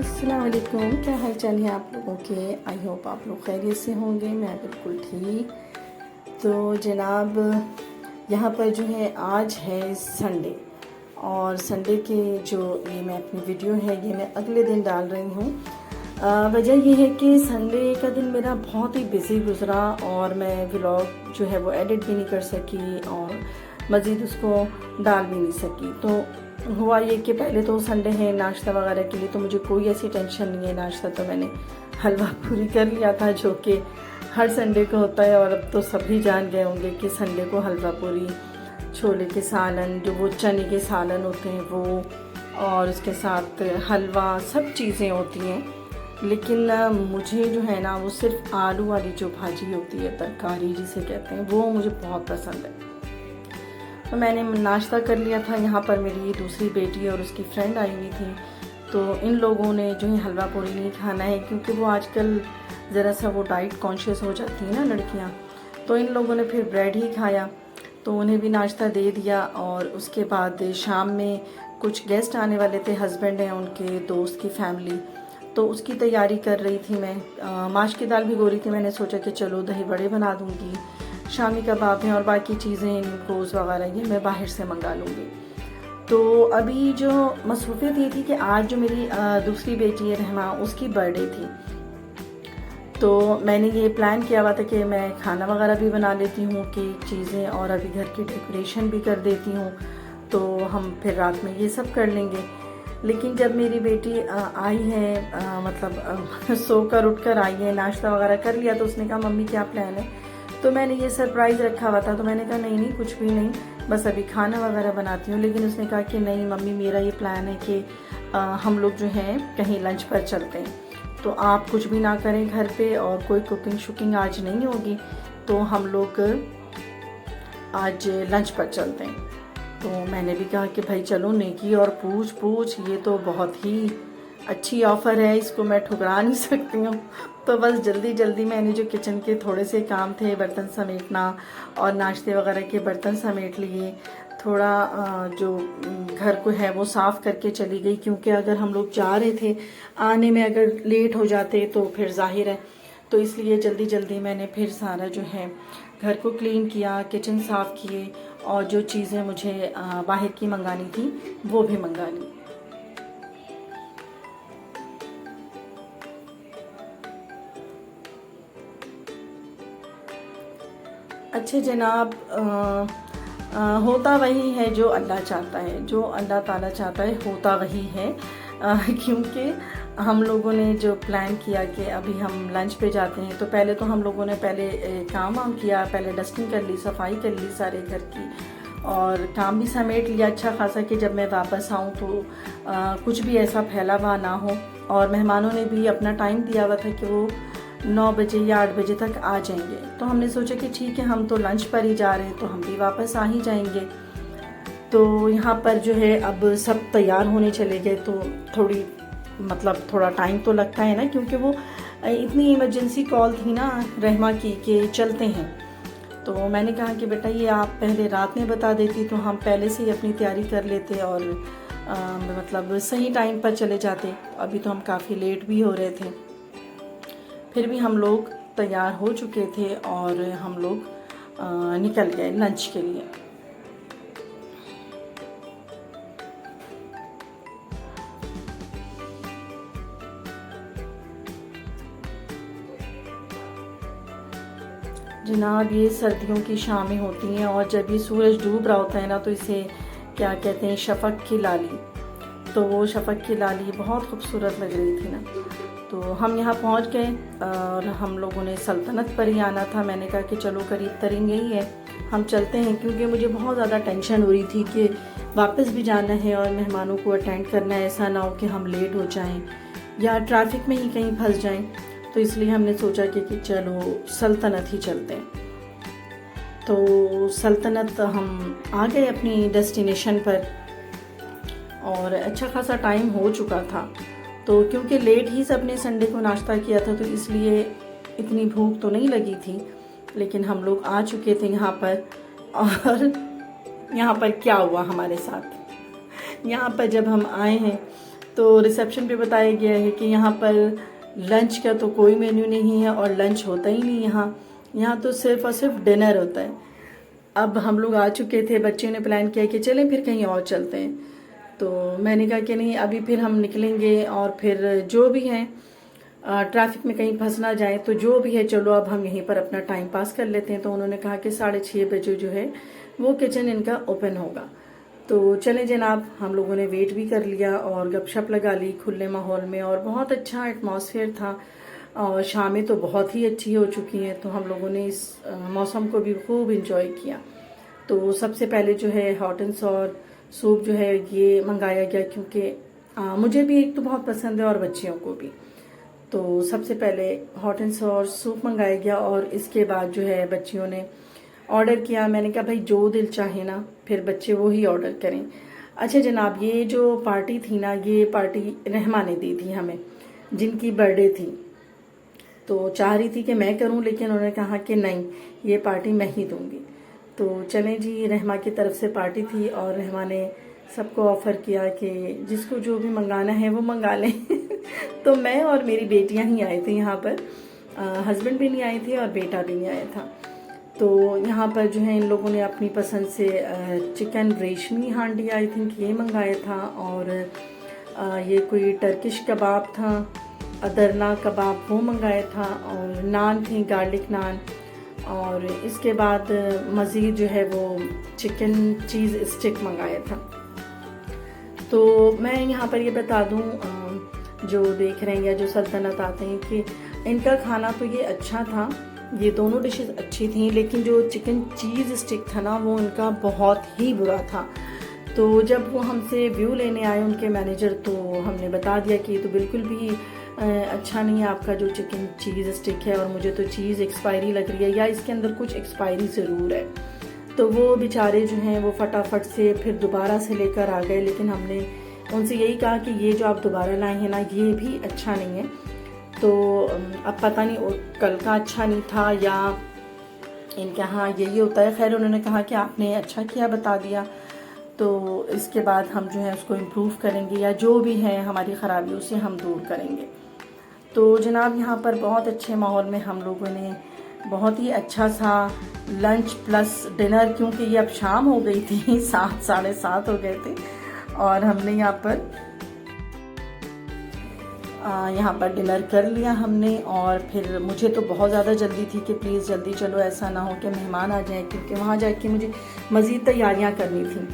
अस्सलाम वालेकुम। क्या हाल चाल है आप लोगों के। आई होप आप लोग खैरियत से होंगे। मैं बिल्कुल ठीक। तो जनाब यहाँ पर जो है आज है संडे, और संडे के जो ये मैं अपनी वीडियो है ये मैं अगले दिन डाल रही हूँ। वजह ये है कि संडे का दिन मेरा बहुत ही बिज़ी गुजरा और मैं व्लॉग जो है वो एडिट भी नहीं कर सकी और मज़ीद उसको डाल भी नहीं सकी। तो हुआ ये कि पहले तो संडे है, नाश्ता वगैरह के लिए तो मुझे कोई ऐसी टेंशन नहीं है। नाश्ता तो मैंने हलवा पूरी कर लिया था जो कि हर संडे को होता है, और अब तो सभी जान गए होंगे कि संडे को हलवा पूरी, छोले के सालन, जो वो चने के सालन होते हैं वो, और उसके साथ हलवा, सब चीज़ें होती हैं। लेकिन मुझे जो है ना वो सिर्फ आलू वाली जो भाजी होती है, तरकारी जिसे कहते हैं, वो मुझे बहुत पसंद है। तो मैंने नाश्ता कर लिया था। यहाँ पर मेरी दूसरी बेटी और उसकी फ्रेंड आई हुई थी, तो इन लोगों ने जो है हलवा पूरी नहीं खाना है क्योंकि वो आजकल ज़रा सा वो डाइट कॉन्शियस हो जाती हैं ना लड़कियाँ। तो इन लोगों ने फिर ब्रेड ही खाया, तो उन्हें भी नाश्ता दे दिया। और उसके बाद शाम में कुछ गेस्ट आने वाले थे, हस्बैंड हैं उनके दोस्त की फैमिली, तो उसकी तैयारी कर रही थी मैं। माश की दाल भिगो रही थी। मैंने सोचा कि चलो दही बड़े बना दूँगी, शामी कबाब हैं और बाकी चीज़ें रोज़ वगैरह ये मैं बाहर से मंगा लूँगी। तो अभी जो मसरूफियत ये थी कि आज जो मेरी दूसरी बेटी है रहमा, उसकी बर्थडे थी। तो मैंने ये प्लान किया हुआ था कि मैं खाना वगैरह भी बना लेती हूँ, केक चीज़ें, और अभी घर की डेकोरेशन भी कर देती हूँ, तो हम फिर रात में ये सब कर लेंगे। लेकिन जब मेरी बेटी आई है, मतलब सोकर उठकर आई है, नाश्ता वगैरह कर लिया, तो उसने कहा मम्मी क्या प्लान है। तो मैंने ये सरप्राइज़ रखा हुआ था, तो मैंने कहा नहीं नहीं कुछ भी नहीं, बस अभी खाना वगैरह बनाती हूँ। लेकिन उसने कहा कि नहीं मम्मी, मेरा ये प्लान है कि हम लोग जो हैं कहीं लंच पर चलते हैं, तो आप कुछ भी ना करें घर पे, और कोई कुकिंग शुकिंग आज नहीं होगी, तो हम लोग आज लंच पर चलते हैं। तो मैंने भी कहा कि भाई चलो, नेकी और पूछ पूछ, ये तो बहुत ही अच्छी ऑफ़र है, इसको मैं ठुकरा नहीं सकती हूँ। तो बस जल्दी जल्दी मैंने जो किचन के थोड़े से काम थे, बर्तन समेटना और नाश्ते वगैरह के बर्तन समेट लिए, थोड़ा जो घर को है वो साफ़ करके चली गई, क्योंकि अगर हम लोग जा रहे थे, आने में अगर लेट हो जाते तो फिर जाहिर है, तो इसलिए जल्दी जल्दी मैंने फिर सारा जो है घर को क्लीन किया, किचन साफ़ किए, और जो चीज़ें मुझे बाहर की मंगानी थी वो भी मंगा ली। अच्छे जनाब, होता वही है जो अल्लाह चाहता है, जो अल्लाह ताला चाहता है होता वही है। क्योंकि हम लोगों ने जो प्लान किया कि अभी हम लंच पे जाते हैं, तो पहले तो हम लोगों ने पहले काम वाम किया, पहले डस्टिंग कर ली, सफाई कर ली सारे घर की, और काम भी समेट लिया अच्छा खासा कि जब मैं वापस आऊँ तो कुछ भी ऐसा फैला हुआ ना हो। और मेहमानों ने भी अपना टाइम दिया हुआ था कि वो 9 बजे या 8 बजे तक आ जाएंगे, तो हमने सोचा कि ठीक है, हम तो लंच पर ही जा रहे हैं तो हम भी वापस आ ही जाएंगे। तो यहाँ पर जो है अब सब तैयार होने चले गए, तो थोड़ा टाइम तो लगता है ना, क्योंकि वो इतनी इमरजेंसी कॉल थी ना रहमा की कि चलते हैं। तो मैंने कहा कि बेटा ये आप पहले रात में बता देती तो हम पहले से ही अपनी तैयारी कर लेते और मतलब सही टाइम पर चले जाते। अभी तो हम काफ़ी लेट भी हो रहे थे, फिर भी हम लोग तैयार हो चुके थे और हम लोग निकल गए लंच के लिए। जनाब ये सर्दियों की शामें होती हैं, और जब ये सूरज डूब रहा होता है ना, तो इसे क्या कहते हैं, शफक की लाली। तो वो शफक की लाली बहुत खूबसूरत लग रही थी ना। तो हम यहाँ पहुँच गए और हम लोगों ने सल्तनत पर ही आना था। मैंने कहा कि चलो करीब तरीन यही है, हम चलते हैं, क्योंकि मुझे बहुत ज़्यादा टेंशन हो रही थी कि वापस भी जाना है और मेहमानों को अटेंड करना है, ऐसा ना हो कि हम लेट हो जाएं या ट्रैफिक में ही कहीं फंस जाएं। तो इसलिए हमने सोचा कि चलो सल्तनत ही चलते हैं। तो सल्तनत हम आ गए अपनी डेस्टिनेशन पर, और अच्छा खासा टाइम हो चुका था। तो क्योंकि लेट ही सबने संडे को नाश्ता किया था, तो इसलिए इतनी भूख तो नहीं लगी थी। लेकिन हम लोग आ चुके थे यहाँ पर, और यहाँ पर क्या हुआ हमारे साथ। यहाँ पर जब हम आए हैं तो रिसेप्शन पे बताया गया है कि यहाँ पर लंच का तो कोई मेन्यू नहीं है और लंच होता ही नहीं यहाँ तो सिर्फ और सिर्फ डिनर होता है। अब हम लोग आ चुके थे, बच्चों ने प्लान किया कि चलें फिर कहीं और चलते हैं। तो मैंने कहा कि नहीं, अभी फिर हम निकलेंगे और फिर जो भी है ट्रैफिक में कहीं फंस ना जाए, तो जो भी है चलो अब हम यहीं पर अपना टाइम पास कर लेते हैं। तो उन्होंने कहा कि 6:30 बजे जो है वो किचन इनका ओपन होगा। तो चलें जनाब, हम लोगों ने वेट भी कर लिया और गपशप लगा ली खुले माहौल में, और बहुत अच्छा एटमॉस्फेयर था। और शामें तो बहुत ही अच्छी हो चुकी हैं, तो हम लोगों ने इस मौसम को भी खूब इंजॉय किया। तो सबसे पहले जो है हॉट एंड सॉर सूप जो है ये मंगाया गया, क्योंकि मुझे भी एक तो बहुत पसंद है और बच्चियों को भी। तो सबसे पहले हॉट एंड सॉर सूप मंगाया गया और इसके बाद जो है बच्चियों ने ऑर्डर किया। मैंने कहा भाई जो दिल चाहे ना, फिर बच्चे वो ही ऑर्डर करें। अच्छा जनाब, ये जो पार्टी थी ना, ये पार्टी रहमा ने दी थी हमें, जिनकी बर्थडे थी। तो चाह रही थी कि मैं करूं, लेकिन उन्होंने कहा कि नहीं, ये पार्टी मैं ही दूंगी। तो चलें जी, रहमा की तरफ से पार्टी थी और रहमा ने सबको ऑफर किया कि जिसको जो भी मंगाना है वो मंगा लें। तो मैं और मेरी बेटियां ही आए थे यहाँ पर, हस्बैंड भी नहीं आए थे और बेटा भी नहीं आया था। तो यहाँ पर जो है इन लोगों ने अपनी पसंद से चिकन रेशमी हांडी आई थिंक ये मंगाया था, और ये कोई टर्किश कबाब था, अदरना कबाब वो मंगाया था, और नान थी गार्लिक नान, और इसके बाद मज़ीद जो है वो चिकन चीज़ स्टिक मंगाया था। तो मैं यहाँ पर ये बता दूँ जो देख रहे हैं या जो सल्तनत आते हैं कि इनका खाना तो ये अच्छा था, ये दोनों डिशेस अच्छी थी, लेकिन जो चिकन चीज़ स्टिक था ना वो इनका बहुत ही बुरा था। तो जब वो हमसे व्यू लेने आए उनके मैनेजर, तो हमने बता दिया कि ये तो बिल्कुल भी अच्छा नहीं है आपका जो चिकन चीज़ स्टिक है, और मुझे तो चीज़ एक्सपायरी लग रही है या इसके अंदर कुछ एक्सपायरी ज़रूर है। तो वो बेचारे जो हैं वो फटाफट से फिर दोबारा से लेकर आ गए, लेकिन हमने उनसे यही कहा कि ये जो आप दोबारा लाए हैं ना ये भी अच्छा नहीं है। तो अब पता नहीं कल का अच्छा नहीं था या इनके यहाँ यही होता है। खैर उन्होंने कहा कि आपने अच्छा किया बता दिया, तो इसके बाद हम जो है उसको इम्प्रूव करेंगे या जो भी है हमारी ख़राबी उसे हम दूर करेंगे। तो जनाब यहाँ पर बहुत अच्छे माहौल में हम लोगों ने बहुत ही अच्छा सा लंच प्लस डिनर, क्योंकि ये अब शाम हो गई थी, 7 साढ़े 7 हो गए थे, और हमने यहाँ पर डिनर कर लिया हमने। और फिर मुझे तो बहुत ज़्यादा जल्दी थी कि प्लीज़ जल्दी चलो, ऐसा ना हो कि मेहमान आ जाएं, क्योंकि वहाँ जाके मुझे मज़ीद तैयारियाँ करनी थी।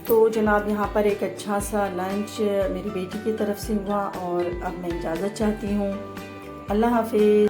तो जनाब यहाँ पर एक अच्छा सा लंच मेरी बेटी की तरफ से हुआ, और अब मैं इजाज़त चाहती हूँ। अल्लाह हाफिज़।